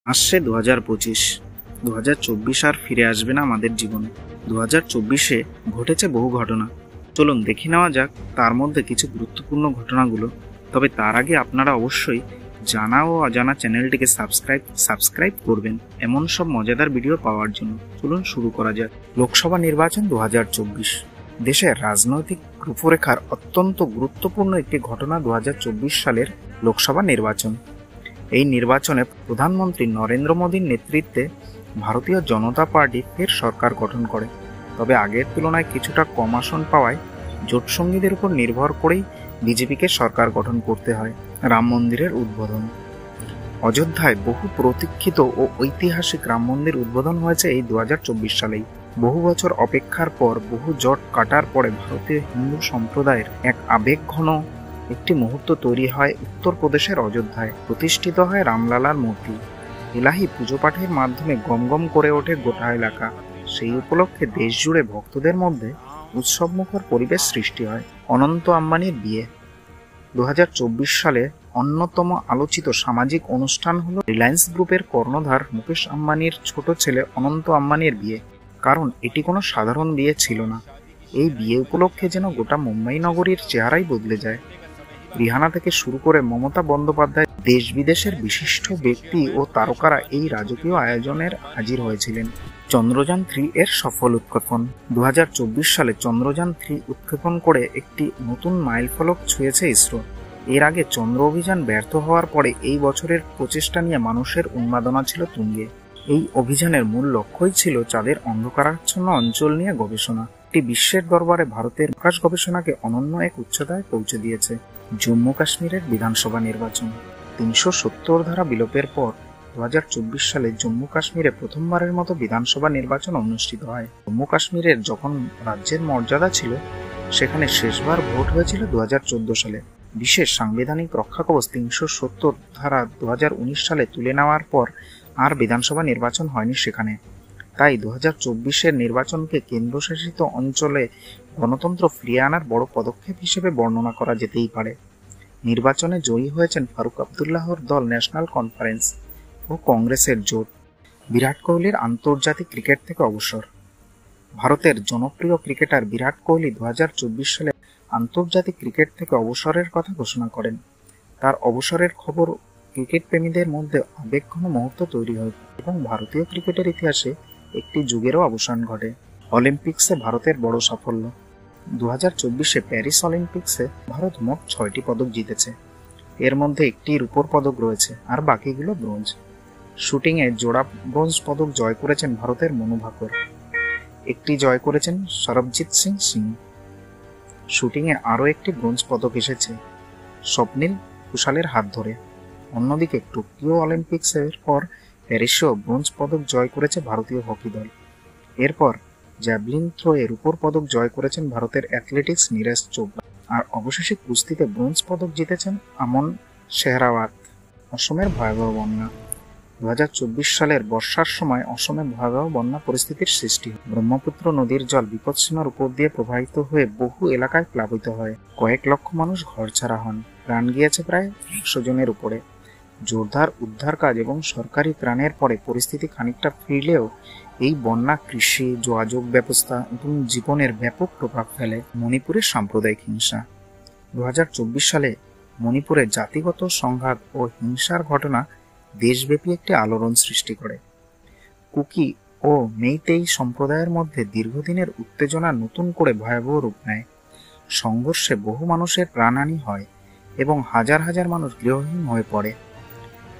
আসছে 2025। 2024 আর ফিরে আসবে না আমাদের জীবনে। 2024-এ ঘটেছে বহু ঘটনা। চলুন দেখে নেওয়া যাক তার মধ্যে কিছু গুরুত্বপূর্ণ ঘটনাগুলো। তবে তার আগে আপনারা অবশ্যই জানা ও অজানা চ্যানেলটিকে সাবস্ক্রাইব করবেন এমন সব মজাদার ভিডিও পাওয়ার জন্য। চলুন শুরু করা যাক। লোকসভা নির্বাচন 2024 দেশের রাজনৈতিক রূপরেখার অত্যন্ত গুরুত্বপূর্ণ একটি ঘটনা। 2024 সালের লোকসভা নির্বাচন। এই নির্বাচনে প্রধানমন্ত্রী নরেন্দ্র মোদীর নেতৃত্বে ভারতীয় জনতা পার্টি ফের সরকার গঠন করে। তবে আগের তুলনায় কিছুটা কম আসন পাওয়ায় জোটসঙ্গীদের উপর নির্ভর করেই বিজেপিকে সরকার গঠন করতে হয়। রাম মন্দিরের উদ্বোধন। অযোধ্যায় বহু প্রতীক্ষিত ও ঐতিহাসিক রাম মন্দির উদ্বোধন হয়েছে এই 2024 সালেই। বহু বছর অপেক্ষার পর, বহু জট কাটার পরে ভারতীয় হিন্দু সম্প্রদায়ের এক আবেগঘন একটি মুহূর্ত তৈরি হয় উত্তরপ্রদেশের অযোধ্যায়। প্রতিষ্ঠিত হয় রামলালার মূর্তি। এলাহি পুজো পাঠের মাধ্যমে গমগম করে ওঠে গোটা এলাকা। সেই উপলক্ষে দেশ জুড়ে ভক্তদের মধ্যে উৎসবমুখর পরিবেশ সৃষ্টি হয়। অনন্ত আম্বানির বিয়ে। 2024 সালে অন্যতম আলোচিত সামাজিক অনুষ্ঠান হলো রিলায়েন্স গ্রুপের কর্ণধার মুকেশ আম্বানির ছোট ছেলে অনন্ত আম্বানির বিয়ে। কারণ এটি কোনো সাধারণ বিয়ে ছিল না। এই বিয়ে উপলক্ষে যেন গোটা মুম্বাই নগরীর চেহারাই বদলে যায়। রিহানা থেকে শুরু করে মমতা বন্দ্যোপাধ্যায়, দেশ বিদেশের বিশিষ্ট ব্যক্তি ও তারকারা এই রাজকীয় আয়োজনের হাজির হয়েছিলেন। চন্দ্রযান 3 এর সফল উৎক্ষেপণ। 2024 সালে চন্দ্রযান 3 উৎক্ষেপণ করে একটি নতুন মাইলফলক ছুঁয়েছে ইসরো। এর আগে চন্দ্র অভিযান ব্যর্থ হওয়ার পরে এই বছরের প্রচেষ্টা নিয়ে মানুষের উন্মাদনা ছিল তুঙ্গে। এই অভিযানের মূল লক্ষ্যই ছিল চাঁদের অন্ধকারাচ্ছন্ন অঞ্চল নিয়ে গবেষণা। এটি বিশ্বের দরবারে ভারতের মহাকাশ গবেষণাকে অনন্য এক উচ্চতায় পৌঁছে দিয়েছে। জম্মু কাশ্মীরের বিধানসভা নির্বাচন। 370 ধারা বিলোপের পর 2024 সালে জম্মু কাশ্মীরে প্রথমবারের মতো বিধানসভা নির্বাচন অনুষ্ঠিত হয়। জম্মু কাশ্মীরের যখন রাজ্যের মর্যাদা ছিল, সেখানে শেষবার ভোট হয়েছিল 2014 সালে। বিশেষ সাংবিধানিক রক্ষাকবচ 370 ধারা 2019 সালে তুলে নেওয়ার পর আর বিধানসভা নির্বাচন হয়নি সেখানে। তাই 2024-এর নির্বাচনকে কেন্দ্রশাসিত অঞ্চলে গণতন্ত্র ফিরিয়ে আনার বড় পদক্ষেপ হিসেবে বর্ণনা করা যেতেই পারে। নির্বাচনে জয়ী হয়েছেন ফারুক আবদুল্লাহর দল ন্যাশনাল কনফারেন্স ও কংগ্রেসের জোট। বিরাট কোহলির আন্তর্জাতিক ক্রিকেট থেকে অবসর। ভারতের জনপ্রিয় ক্রিকেটার বিরাট কোহলি 2024 সালে আন্তর্জাতিক ক্রিকেট থেকে অবসরের কথা ঘোষণা করেন। তার অবসরের খবর ক্রিকেট প্রেমীদের মধ্যে আবেগঘন মুহূর্ত তৈরি হয় এবং ভারতীয় ক্রিকেটের ইতিহাসে একটি যুগেরও অবসান ঘটে। অলিম্পিক্সে ভারতের বড় সাফল্য। 2024-এ প্যারিস অলিম্পিক্সে ভারত মোট 6টি পদক জিতেছে। এর মধ্যে একটি রূপোর পদক রয়েছে আর বাকিগুলো ব্রোঞ্জ। শুটিংয়ে জোড়া ব্রোঞ্জ পদক জয় করেছেন ভারতের মনু ভাকর। একটি জয় করেছেন সরবজিৎ সিং। শুটিংয়ে আরও একটি ব্রোঞ্জ পদক এসেছে স্বপ্নিল কুশালের হাত ধরে। অন্যদিকে টোকিও অলিম্পিক্সের পর প্যারিসেও ব্রোঞ্জ পদক জয় করেছে ভারতীয় হকি দল। এরপর জ্যাভলিন থ্রোয়ে রূপোর পদক জয় করেছেন ভারতের অ্যাথলেটিক্স নীরজ চোপড়া। আর অবশেষে কুস্তিতে ব্রোঞ্জ পদক জিতেছেন আমন শেহরাওয়াত। অসমের ভয়াবহ বন্যা। 2024 সালের বর্ষার সময় অসমে ভয়াবহ বন্যা পরিস্থিতির সৃষ্টি হয়। ব্রহ্মপুত্র নদীর জল বিপদসীমার উপর দিয়ে প্রবাহিত হয়ে বহু এলাকায় প্লাবিত হয়। কয়েক লক্ষ মানুষ ঘরছাড়া হন। প্রাণ গিয়েছে প্রায় 100 জনের উপরে। জোরদার উদ্ধার কাজ এবং সরকারি ত্রাণের পরে পরিস্থিতি খানিকটা ফিরলেও এই বন্যা কৃষি, যোগাযোগ ব্যবস্থা এবং জীবনের ব্যাপক প্রভাব ফেলে। মণিপুরের সাম্প্রদায়িক হিংসা। 2024 সালে মণিপুরে জাতিগত সংঘাত ও হিংসার ঘটনা দেশব্যাপী একটি আলোড়ন সৃষ্টি করে। কুকি ও মেইতেই সম্প্রদায়ের মধ্যে দীর্ঘদিনের উত্তেজনা নতুন করে ভয়াবহ রূপ নেয়। সংঘর্ষে বহু মানুষের প্রাণহানি হয় এবং হাজার হাজার মানুষ গৃহহীন হয়ে পড়ে।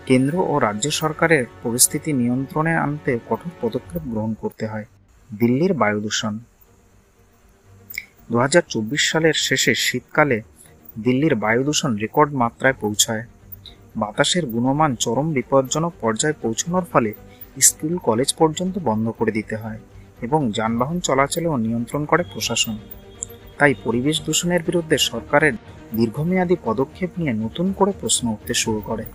কেন্দ্র ও রাজ্য সরকারের পরিস্থিতি নিয়ন্ত্রণে আনতে কঠোর পদক্ষেপ গ্রহণ করতে হয়। দিল্লির বায়ু দূষণ। 2024 সালের শেষে শীতকালে দিল্লির বায়ু দূষণ রেকর্ড মাত্রায় পৌঁছায়। বাতাসের গুণমান চরম বিপজ্জনক পর্যায়ে পৌঁছানোর ফলে স্কুল কলেজ পর্যন্ত বন্ধ করে দিতে হয় এবং যানবাহন চলাচলেও নিয়ন্ত্রণ করে প্রশাসন। তাই পরিবেশ দূষণের বিরুদ্ধে সরকারের দীর্ঘমেয়াদী পদক্ষেপ নিয়ে নতুন করে প্রশ্ন উঠতে শুরু করে।